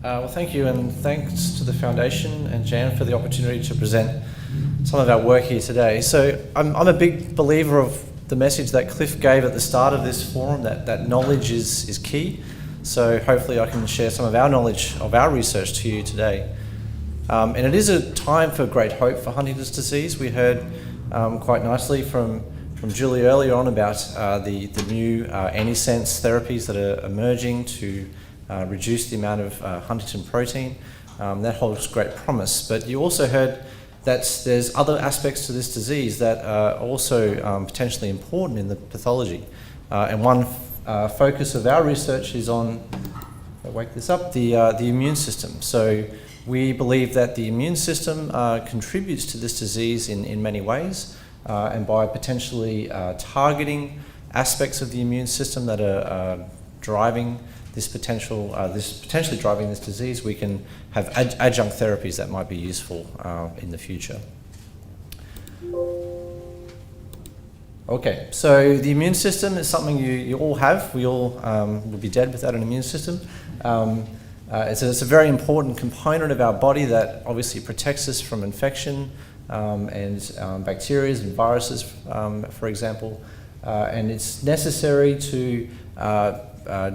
Well, thank you, and thanks to the Foundation and Jan for the opportunity to present some of our work here today. So I'm a big believer of the message that Cliff gave at the start of this forum, that knowledge is key. So hopefully I can share some of our knowledge of our research to you today. And it is a time for great hope for Huntington's disease. We heard quite nicely from Julie earlier on about the new antisense therapies that are emerging to reduce the amount of Huntington protein. That holds great promise. But you also heard that there's other aspects to this disease that are also potentially important in the pathology. And one focus of our research is on, I'll wake this up, the immune system. So we believe that the immune system contributes to this disease in many ways, and by potentially targeting aspects of the immune system that are driving potentially driving this disease, we can have adjunct therapies that might be useful in the future. Okay, so the immune system is something you all have. We all will be dead without an immune system. It's a very important component of our body that obviously protects us from infection and bacteria and viruses, for example. And it's necessary to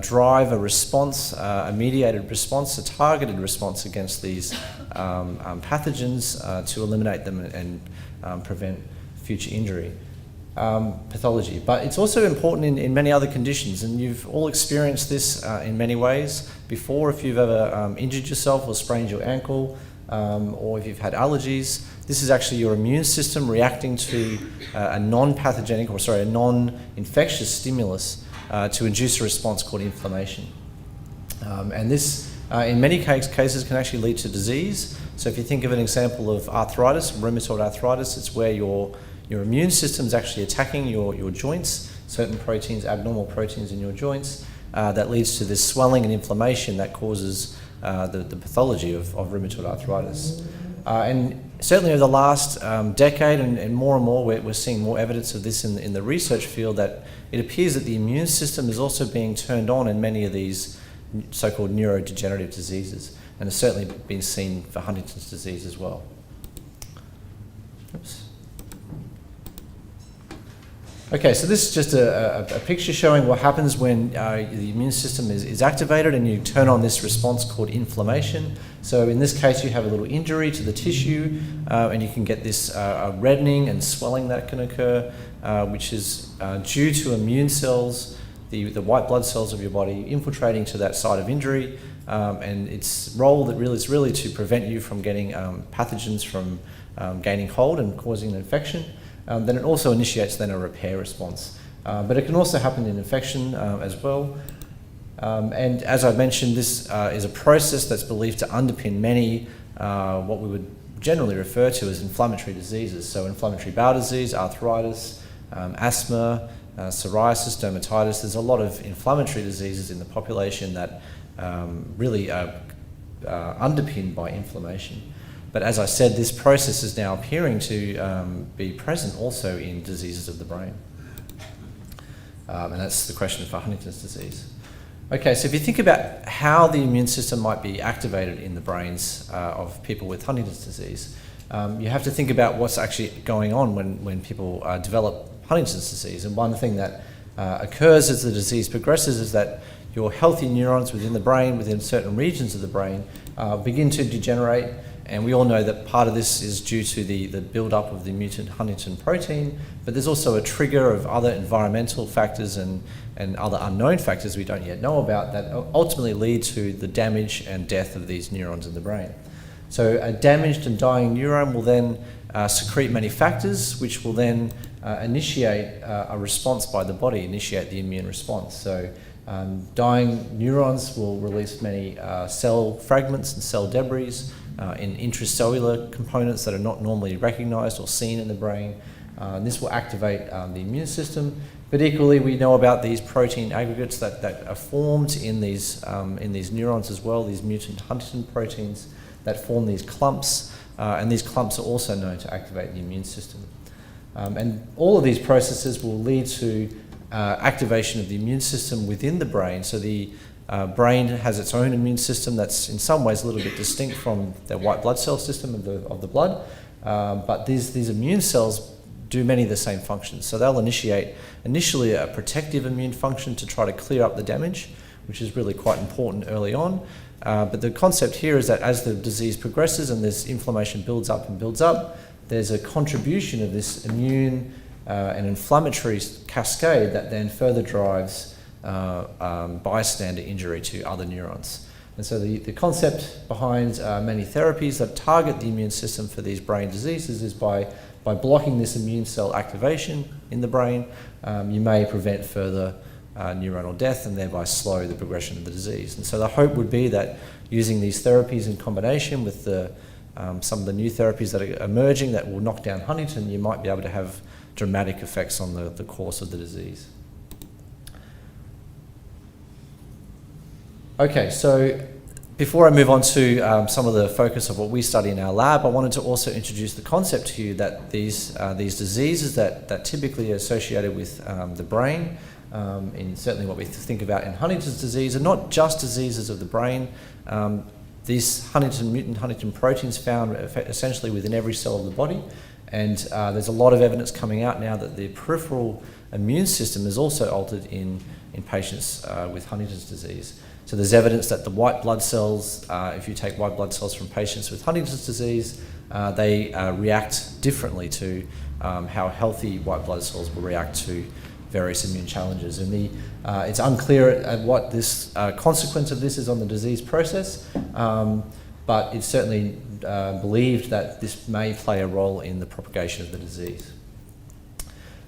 drive a response, a mediated response, a targeted response against these pathogens to eliminate them and prevent future injury. Pathology. But it's also important in many other conditions, and you've all experienced this in many ways before. If you've ever injured yourself or sprained your ankle, or if you've had allergies, this is actually your immune system reacting to a non-pathogenic, a non-infectious stimulus to induce a response called inflammation. And this, in many cases, can actually lead to disease. So if you think of an example of arthritis, rheumatoid arthritis, it's where your immune system is actually attacking your joints, certain proteins, abnormal proteins in your joints, that leads to this swelling and inflammation that causes the pathology of rheumatoid arthritis. And certainly over the last decade and more, we're seeing more evidence of this in the research field, that it appears that the immune system is also being turned on in many of these so-called neurodegenerative diseases, and has certainly been seen for Huntington's disease as well. Oops. Okay, so this is just a picture showing what happens when the immune system is activated and you turn on this response called inflammation. So in this case, you have a little injury to the tissue, and you can get this reddening and swelling that can occur, which is due to immune cells, the white blood cells of your body infiltrating to that site of injury, and its role is really to prevent you from getting pathogens from gaining hold and causing an infection. Then it also initiates a repair response. But it can also happen in infection as well. And as I mentioned, this is a process that's believed to underpin many what we would generally refer to as inflammatory diseases. So inflammatory bowel disease, arthritis, asthma, psoriasis, dermatitis. There's a lot of inflammatory diseases in the population that really are underpinned by inflammation. But as I said, this process is now appearing to be present also in diseases of the brain. And that's the question for Huntington's disease. Okay, so if you think about how the immune system might be activated in the brains of people with Huntington's disease, you have to think about what's actually going on when people develop Huntington's disease. And one thing that occurs as the disease progresses is that your healthy neurons within the brain, within certain regions of the brain, begin to degenerate. And we all know that part of this is due to the build-up of the mutant Huntington protein, but there's also a trigger of other environmental factors and other unknown factors we don't yet know about that ultimately lead to the damage and death of these neurons in the brain. So a damaged and dying neuron will then secrete many factors, which will then initiate a response by the body, initiate the immune response. So dying neurons will release many cell fragments and cell debris in intracellular components that are not normally recognized or seen in the brain. And this will activate the immune system. But equally, we know about these protein aggregates that are formed in these neurons as well, these mutant Huntington proteins that form these clumps. And these clumps are also known to activate the immune system. And all of these processes will lead to activation of the immune system within the brain. So the Brain has its own immune system that's in some ways a little bit distinct from the white blood cell system of the blood, but these immune cells do many of the same functions. So they'll initiate initially a protective immune function to try to clear up the damage, which is really quite important early on. But the concept here is that as the disease progresses and this inflammation builds up and builds up, there's a contribution of this immune and inflammatory cascade that then further drives bystander injury to other neurons. And so the concept behind many therapies that target the immune system for these brain diseases is by blocking this immune cell activation in the brain, you may prevent further neuronal death and thereby slow the progression of the disease. And so the hope would be that using these therapies in combination with some of the new therapies that are emerging that will knock down Huntington, you might be able to have dramatic effects on the course of the disease. Okay, so before I move on to some of the focus of what we study in our lab, I wanted to also introduce the concept to you that these diseases that typically are associated with the brain, in certainly what we think about in Huntington's disease, are not just diseases of the brain. These mutant Huntington proteins found essentially within every cell of the body, and there's a lot of evidence coming out now that the peripheral immune system is also altered in patients with Huntington's disease. So there's evidence that the white blood cells, if you take white blood cells from patients with Huntington's disease, they react differently to how healthy white blood cells will react to various immune challenges. And it's unclear what this consequence of this is on the disease process, but it's certainly believed that this may play a role in the propagation of the disease.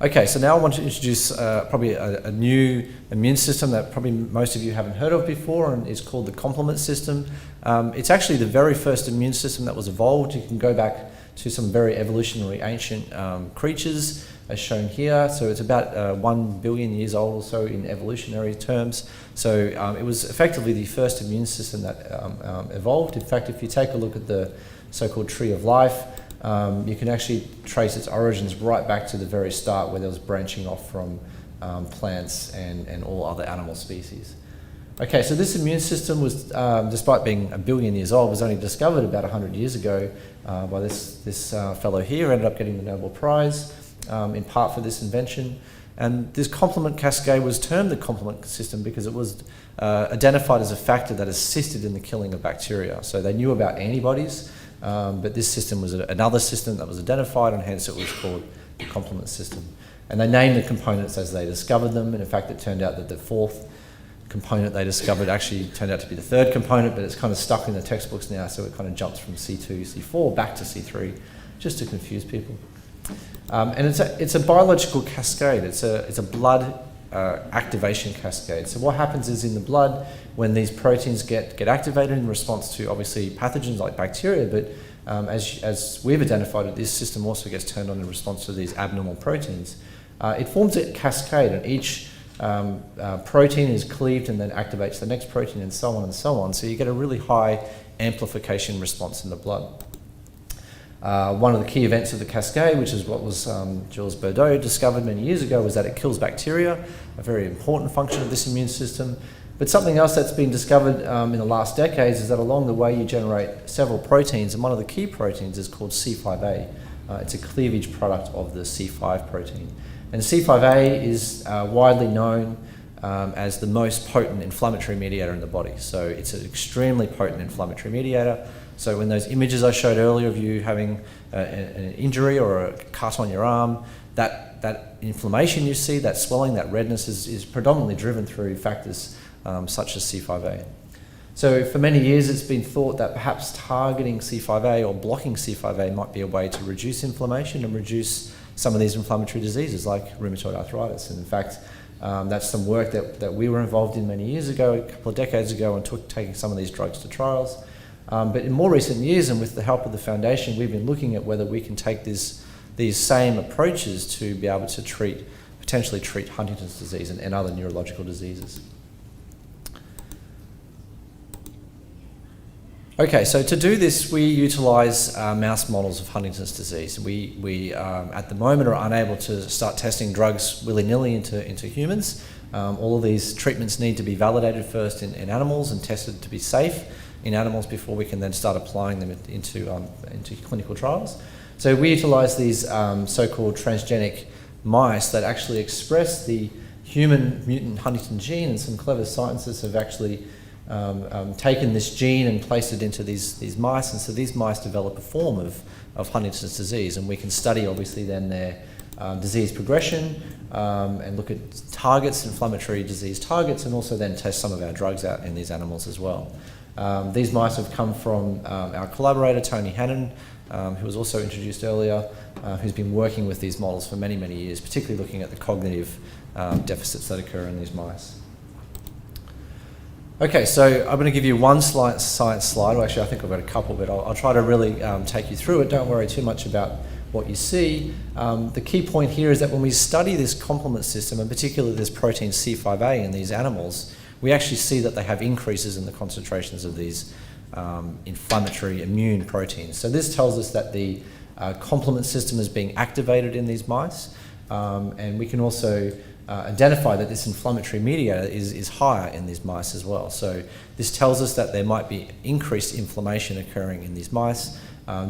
Okay, so now I want to introduce probably a new immune system that probably most of you haven't heard of before, and it's called the complement system. It's actually the very first immune system that was evolved. You can go back to some very evolutionary ancient creatures, as shown here. So it's about 1 billion years old or so in evolutionary terms. So it was effectively the first immune system that evolved. In fact, if you take a look at the so-called tree of life, you can actually trace its origins right back to the very start, where there was branching off from plants and all other animal species. Okay, so this immune system was, despite being 1 billion years old, was only discovered about 100 years ago by this fellow here, ended up getting the Nobel Prize in part for this invention. And this complement cascade was termed the complement system because it was identified as a factor that assisted in the killing of bacteria. So they knew about antibodies, but this system was another system that was identified, and hence it was called the complement system. And they named the components as they discovered them, and in fact it turned out that the fourth component they discovered actually turned out to be the third component, but it's kind of stuck in the textbooks now, so it kind of jumps from C2, C4 back to C3, just to confuse people. And it's a biological cascade. It's a blood activation cascade. So what happens is in the blood, when these proteins get activated in response to obviously pathogens like bacteria, but as we've identified it, this system also gets turned on in response to these abnormal proteins. It forms a cascade, and each protein is cleaved and then activates the next protein, and so on and so on. So you get a really high amplification response in the blood. One of the key events of the cascade, which is what was Jules Bordeaux discovered many years ago, was that it kills bacteria, a very important function of this immune system. But something else that's been discovered in the last decades is that along the way you generate several proteins, and one of the key proteins is called C5a. It's a cleavage product of the C5 protein. And C5a is widely known as the most potent inflammatory mediator in the body. So it's an extremely potent inflammatory mediator. So when those images I showed earlier of you having an injury or a cut on your arm, that inflammation you see, that swelling, that redness is predominantly driven through factors such as C5a. So for many years it's been thought that perhaps targeting C5a or blocking C5a might be a way to reduce inflammation and reduce some of these inflammatory diseases like rheumatoid arthritis. And in fact, that's some work that we were involved in many years ago, a couple of decades ago, and taking some of these drugs to trials. But in more recent years, and with the help of the foundation, we've been looking at whether we can take these same approaches to be able to potentially treat Huntington's disease and other neurological diseases. Okay, so to do this, we utilise mouse models of Huntington's disease. We at the moment are unable to start testing drugs willy-nilly into humans. All of these treatments need to be validated first in animals and tested to be safe in animals before we can then start applying them into clinical trials. So we utilise these so-called transgenic mice that actually express the human mutant Huntington gene, and some clever scientists have actually taken this gene and placed it into these mice, and so these mice develop a form of Huntington's disease, and we can study obviously then their disease progression and look at targets, inflammatory disease targets, and also then test some of our drugs out in these animals as well. These mice have come from our collaborator Tony Hannon, who was also introduced earlier, who's been working with these models for many, many years, particularly looking at the cognitive deficits that occur in these mice. Okay, so I'm going to give you one science slide. Well, actually, I think I've got a couple, but I'll try to really take you through it. Don't worry too much about what you see. The key point here is that when we study this complement system, and particularly this protein C5a in these animals, we actually see that they have increases in the concentrations of these inflammatory immune proteins. So this tells us that the complement system is being activated in these mice, and we can also identify that this inflammatory mediator is higher in these mice as well. So this tells us that there might be increased inflammation occurring in these mice,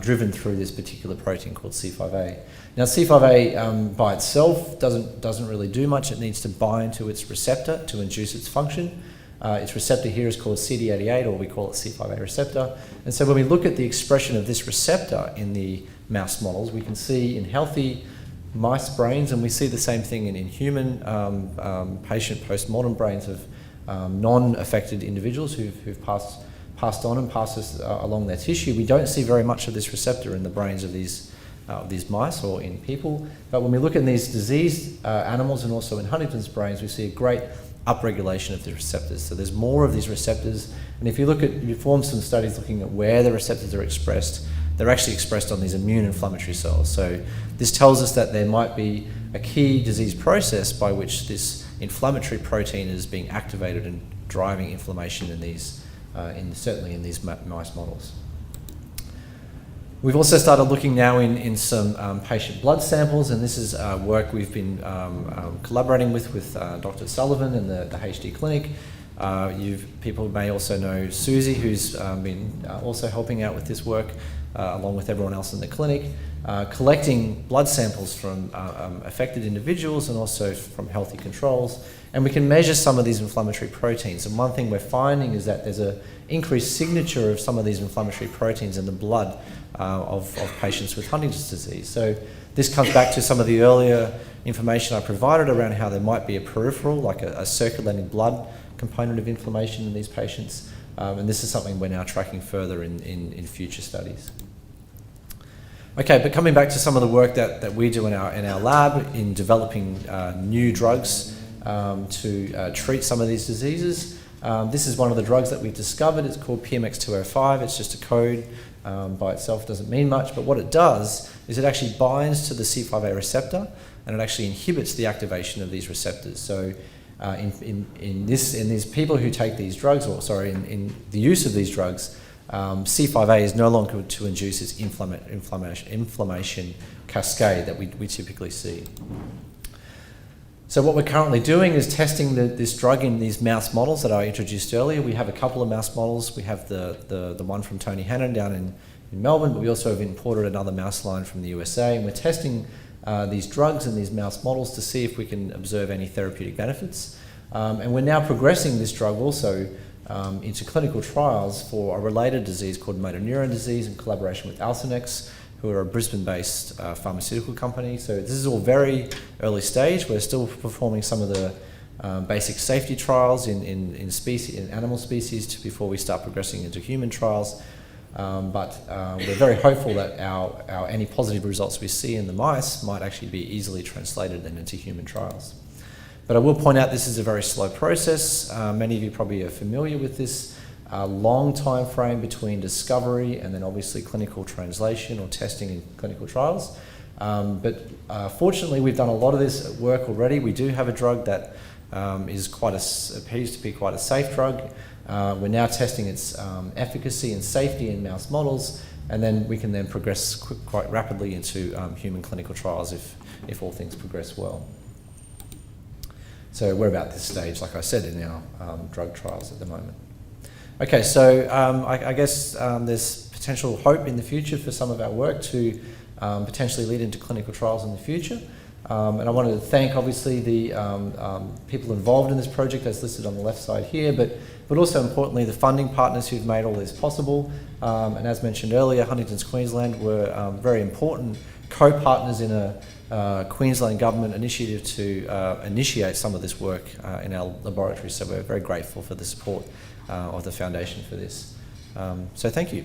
driven through this particular protein called C5a. Now C5a by itself doesn't really do much. It needs to bind to its receptor to induce its function. Its receptor here is called CD88, or we call it C5a receptor. And so when we look at the expression of this receptor in the mouse models, we can see in healthy mice brains, and we see the same thing in human patient post-mortem brains of non-affected individuals who've passed on and passed this along their tissue. We don't see very much of this receptor in the brains of these mice or in people, but when we look in these diseased animals and also in Huntington's brains, we see a great upregulation of the receptors. So there's more of these receptors, and if you look at, you perform some studies looking at where the receptors are expressed, they're actually expressed on these immune inflammatory cells. So this tells us that there might be a key disease process by which this inflammatory protein is being activated and driving inflammation in these, certainly in these mice models. We've also started looking now in some patient blood samples, and this is work we've been collaborating with Dr. Sullivan in the HD clinic. People may also know Susie, who's been also helping out with this work, along with everyone else in the clinic, collecting blood samples from affected individuals and also from healthy controls. And we can measure some of these inflammatory proteins. And one thing we're finding is that there's an increased signature of some of these inflammatory proteins in the blood of patients with Huntington's disease. So this comes back to some of the earlier information I provided around how there might be a peripheral, like a circulating blood component of inflammation in these patients. And this is something we're now tracking further in future studies. Okay, but coming back to some of the work that we do in our lab in developing new drugs to treat some of these diseases. This is one of the drugs that we've discovered. It's called PMX205. It's just a code by itself, doesn't mean much, but what it does is it actually binds to the C5a receptor, and it actually inhibits the activation of these receptors. So in these people who take these drugs, in the use of these drugs, C5a is no longer to induce this inflammation cascade that we typically see. So what we're currently doing is testing this drug in these mouse models that I introduced earlier. We have a couple of mouse models. We have the one from Tony Hannon down in Melbourne, but we also have imported another mouse line from the USA, and we're testing these drugs in these mouse models to see if we can observe any therapeutic benefits. And we're now progressing this drug also into clinical trials for a related disease called motor neuron disease in collaboration with Alcinex, who are a Brisbane-based pharmaceutical company. So this is all very early stage. We're still performing some of the basic safety trials in animal species before we start progressing into human trials. But we're very hopeful that any positive results we see in the mice might actually be easily translated then into human trials. But I will point out this is a very slow process. Many of you probably are familiar with this long time frame between discovery and then obviously clinical translation or testing in clinical trials. But fortunately, we've done a lot of this work already. We do have a drug that appears to be quite a safe drug. We're now testing its efficacy and safety in mouse models, and then we can then progress quite rapidly into human clinical trials if all things progress well. So we're about this stage, like I said, in our drug trials at the moment. Okay, so I guess there's potential hope in the future for some of our work to potentially lead into clinical trials in the future. And I wanted to thank, obviously, the people involved in this project, as listed on the left side here, but also importantly the funding partners who've made all this possible. And as mentioned earlier, Huntingtons Queensland were very important co-partners in a Queensland government initiative to initiate some of this work in our laboratory. So we're very grateful for the support of the foundation for this. So thank you.